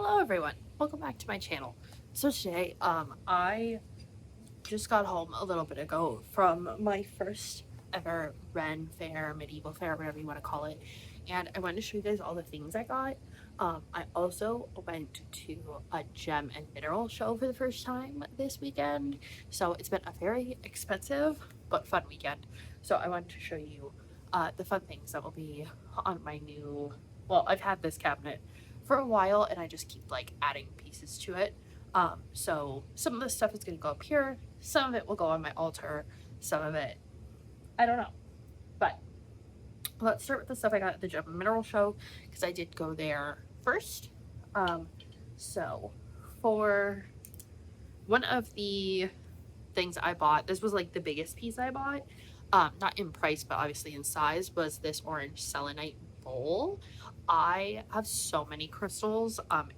Hello everyone, welcome back to my channel. So today, I just got home a little bit ago from my first ever Ren Fair, medieval fair, whatever you want to call it, and I wanted to show you guys all the things I got. I also went to a gem and mineral show for the first time this weekend, so it's been a very expensive but fun weekend. So I wanted to show you the fun things that will be on my new, well, I've had this cabinet for a while and I just keep like adding pieces to it. So some of this stuff is going to go up here, some of it will go on my altar, some of it, I don't know. But let's start with the stuff I got at the Gem and Mineral Show because I did go there first. So for one of the things I bought, this was like the biggest piece I bought, not in price, but obviously in size, was this orange selenite bowl. I have so many crystals, and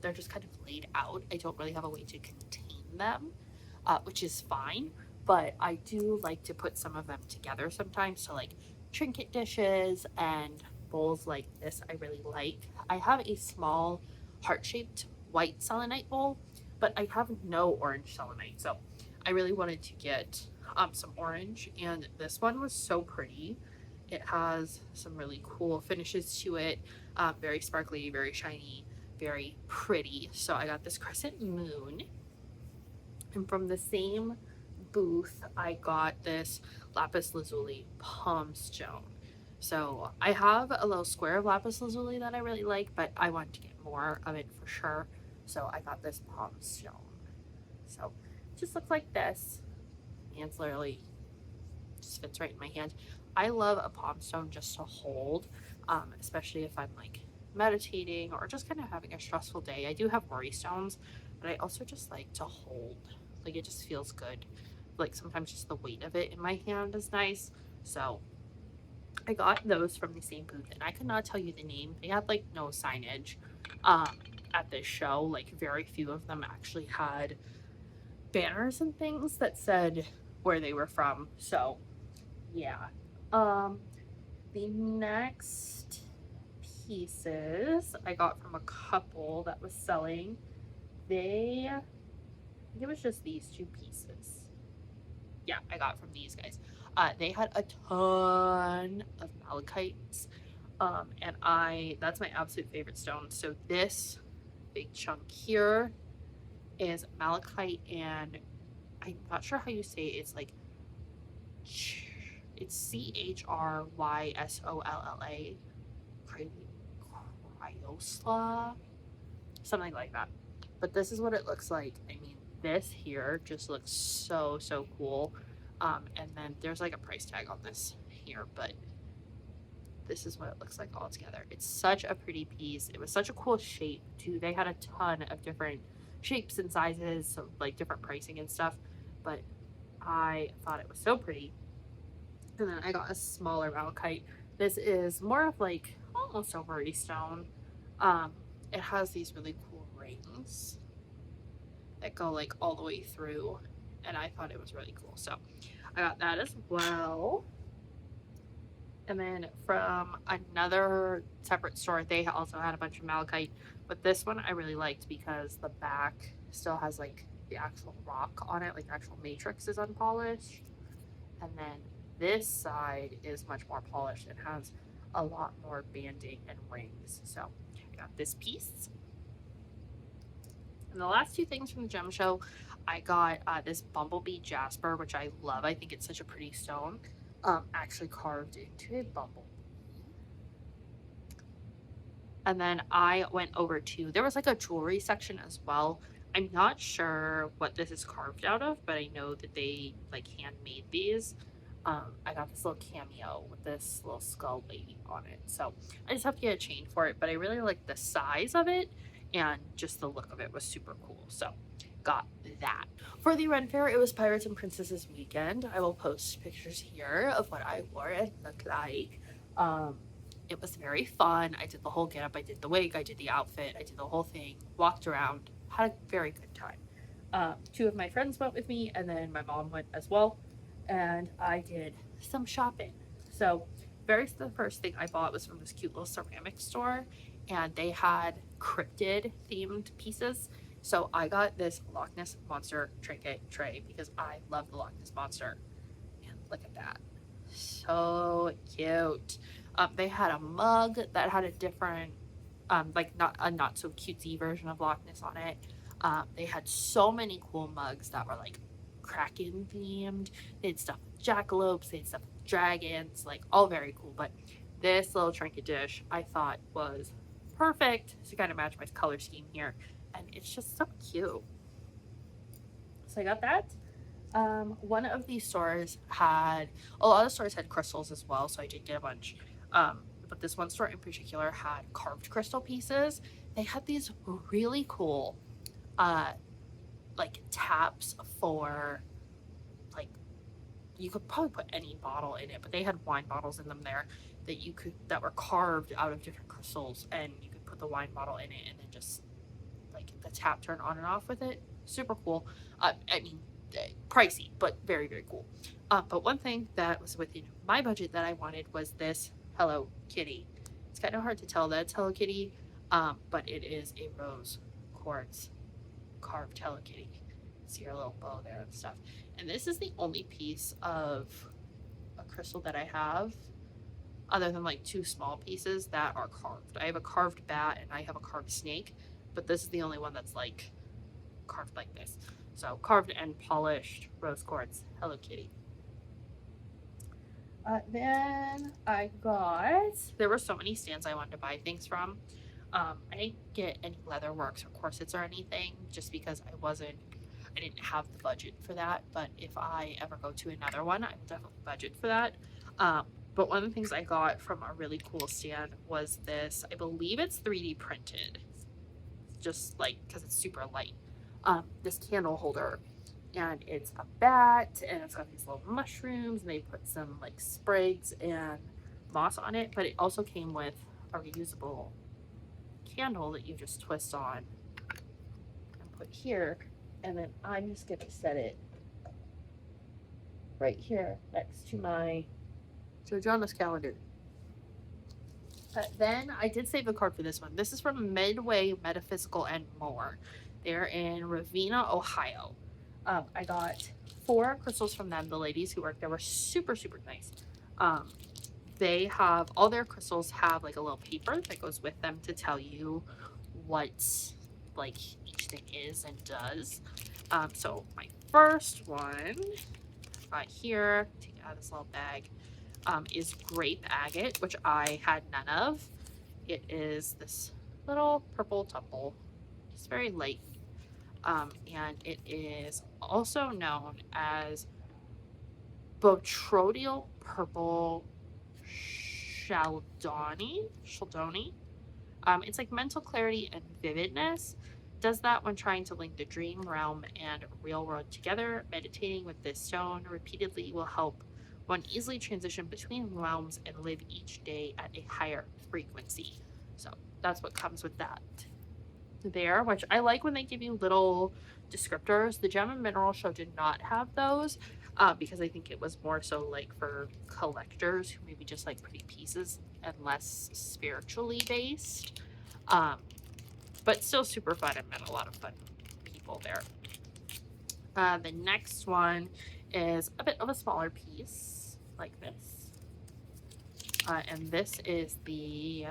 they're just kind of laid out. I don't really have a way to contain them, which is fine, but I do like to put some of them together sometimes. So like trinket dishes and bowls like this, I really like. I have a small heart-shaped white selenite bowl, but I have no orange selenite. So I really wanted to get some orange, and this one was so pretty. It has some really cool finishes to it, very sparkly, very shiny, very pretty. So I got this crescent moon, and from the same booth I got this lapis lazuli palm stone. So I have a little square of lapis lazuli that I really like, but I want to get more of it for sure. So I got this palm stone. So it just looks like this, and it's literally just fits right in my hand. I love a palm stone just to hold, especially if I'm like meditating or just kind of having a stressful day. I do have worry stones, but I also just like to hold. Like it just feels good. Like sometimes just the weight of it in my hand is nice. So I got those from the same booth, and I could not tell you the name. They had like no signage at this show. Like very few of them actually had banners and things that said where they were from. So yeah. The next pieces I got from a couple that was selling. I think it was just these two pieces. Yeah, I got from these guys. They had a ton of malachite, and that's my absolute favorite stone. So this big chunk here is malachite, and I'm not sure how you say it. It's like it's Chrysolla, cryosla, something like that. But this is what it looks like. I mean, this here just looks so cool. And then there's like a price tag on this here, but this is what it looks like all together. It's such a pretty piece. It was such a cool shape too. They had a ton of different shapes and sizes, so like different pricing and stuff, but I thought it was so pretty. And then I got a smaller malachite. This is more of like almost a worry stone. It has these really cool rings that go like all the way through, and I thought it was really cool. So I got that as well. And then from another separate store, they also had a bunch of malachite, but this one I really liked because the back still has like the actual rock on it, like the actual matrix is unpolished. And then this side is much more polished and has a lot more banding and rings. So I got this piece. And the last two things from the gem show, I got this bumblebee jasper, which I love. I think it's such a pretty stone. Actually carved into a bumblebee. And then I went over to, there was like a jewelry section as well. I'm not sure what this is carved out of, but I know that they like handmade these. I got this little cameo with this little skull lady on it. So I just have to get a chain for it, but I really like the size of it, and just the look of it was super cool. So got that. For the Ren Fair, it was Pirates and Princesses weekend. I will post pictures here of what I wore and looked like. It was very fun. I did the whole get up, I did the wig, I did the outfit, I did the whole thing, walked around, had a very good time. Two of my friends went with me, and then my mom went as well, and I did some shopping. So the first thing I bought was from this cute little ceramic store, and they had cryptid themed pieces. So I got this Loch Ness Monster trinket tray because I love the Loch Ness Monster. And look at that. So cute. They had a mug that had a different, like not a not so cutesy version of Loch Ness on it. They had so many cool mugs that were like Kraken themed. They had stuff with jackalopes, they had stuff with dragons, like all very cool. But this little trinket dish I thought was perfect to kind of match my color scheme here. And it's just so cute. So I got that. One of these stores had a lot of stores had crystals as well, so I did get a bunch. But this one store in particular had carved crystal pieces. They had these really cool, like taps for, like, you could probably put any bottle in it, but they had wine bottles in them there that were carved out of different crystals, and you could put the wine bottle in it and then just like the tap turn on and off with it. Super cool. I mean, pricey, but very, very cool. But one thing that was within my budget that I wanted was this Hello Kitty. It's kind of hard to tell that it's Hello Kitty, but it is a rose quartz carved Hello Kitty. See her little bow there and stuff. And this is the only piece of a crystal that I have, other than like two small pieces that are carved. I have a carved bat and I have a carved snake, but this is the only one that's like carved like this. So carved and polished rose quartz Hello Kitty. Then I got, there were so many stands I wanted to buy things from. I didn't get any leather works or corsets or anything just because I didn't have the budget for that. But if I ever go to another one, I will definitely budget for that. But one of the things I got from a really cool stand was this, I believe it's 3D printed, just like because it's super light. This candle holder, and it's a bat, and it's got these little mushrooms, and they put some like sprigs and moss on it, but it also came with a reusable candle that you just twist on and put here, and then I'm just gonna set it right here next to my Jonas calendar. Then I did save a card for this one. This is from Midway Metaphysical and More. They're in Ravenna, Ohio. I got 4 crystals from them. The ladies who worked there were super, super nice. They have, all their crystals have like a little paper that goes with them to tell you what like each thing is and does. So my first one right here, take it out of this little bag, is grape agate, which I had none of. It is this little purple tuple. It's very light. And it is also known as botrodial purple chaldoni. It's like mental clarity and vividness. Does that when trying to link the dream realm and real world together. Meditating with this stone repeatedly will help one easily transition between realms and live each day at a higher frequency. So that's what comes with that there, which I like when they give you little descriptors. The Gem and Mineral Show did not have those because I think it was more so like for collectors who maybe just like pretty pieces and less spiritually based. But still super fun and met a lot of fun people there. The next one is a bit of a smaller piece like this. And this is the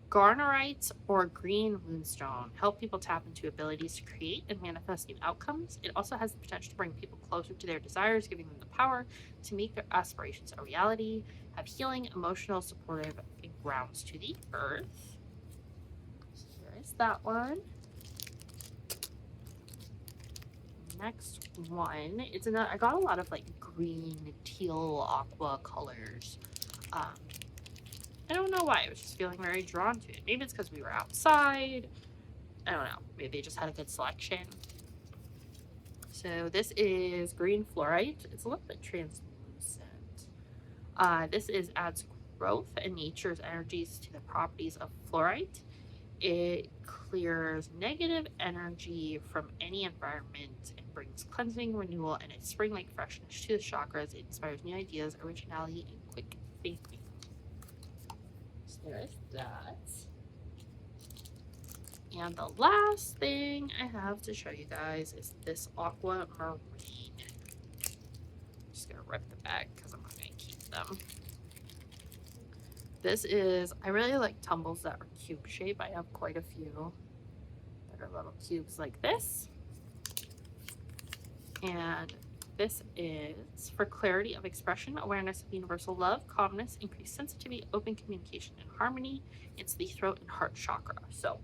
Garnerite or Green Moonstone. Help people tap into abilities to create and manifest new outcomes. It also has the potential to bring people closer to their desires, giving them the power to make their aspirations a reality. Have healing, emotional, supportive, and grounds to the earth. So here is that one. Next one, it's another. I got a lot of like green, teal, aqua colors. I don't know why. I was just feeling very drawn to it. Maybe it's because we were outside. I don't know. Maybe they just had a good selection. So this is green fluorite. It's a little bit translucent. This adds growth and nature's energies to the properties of fluorite. It clears negative energy from any environment and brings cleansing, renewal, and a spring-like freshness to the chakras. It inspires new ideas, originality, and quick thinking. So there is that. And the last thing I have to show you guys is this aquamarine. I'm just gonna rip the bag because I'm not gonna keep them. This is, I really like tumbles that are cube shape. I have quite a few that are little cubes like this. And this is for clarity of expression, awareness of universal love, calmness, increased sensitivity, open communication, and harmony. It's the throat and heart chakra. So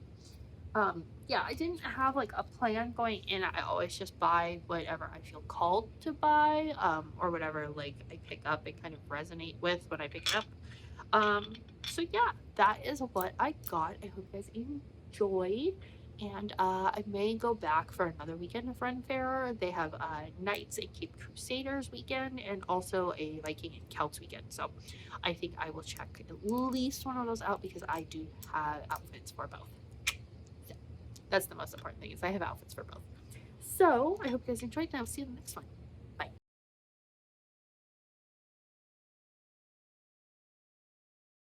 yeah, I didn't have like a plan going in. I always just buy whatever I feel called to buy, or whatever like I pick up and kind of resonate with when I pick it up. So yeah, that is what I got. I hope you guys enjoyed. And I may go back for another weekend of Ren Faire. They have Knights and Cape Crusaders weekend and also a Viking and Celts weekend. So I think I will check at least one of those out because I do have outfits for both. So that's the most important thing is I have outfits for both. So I hope you guys enjoyed and I'll see you in the next one.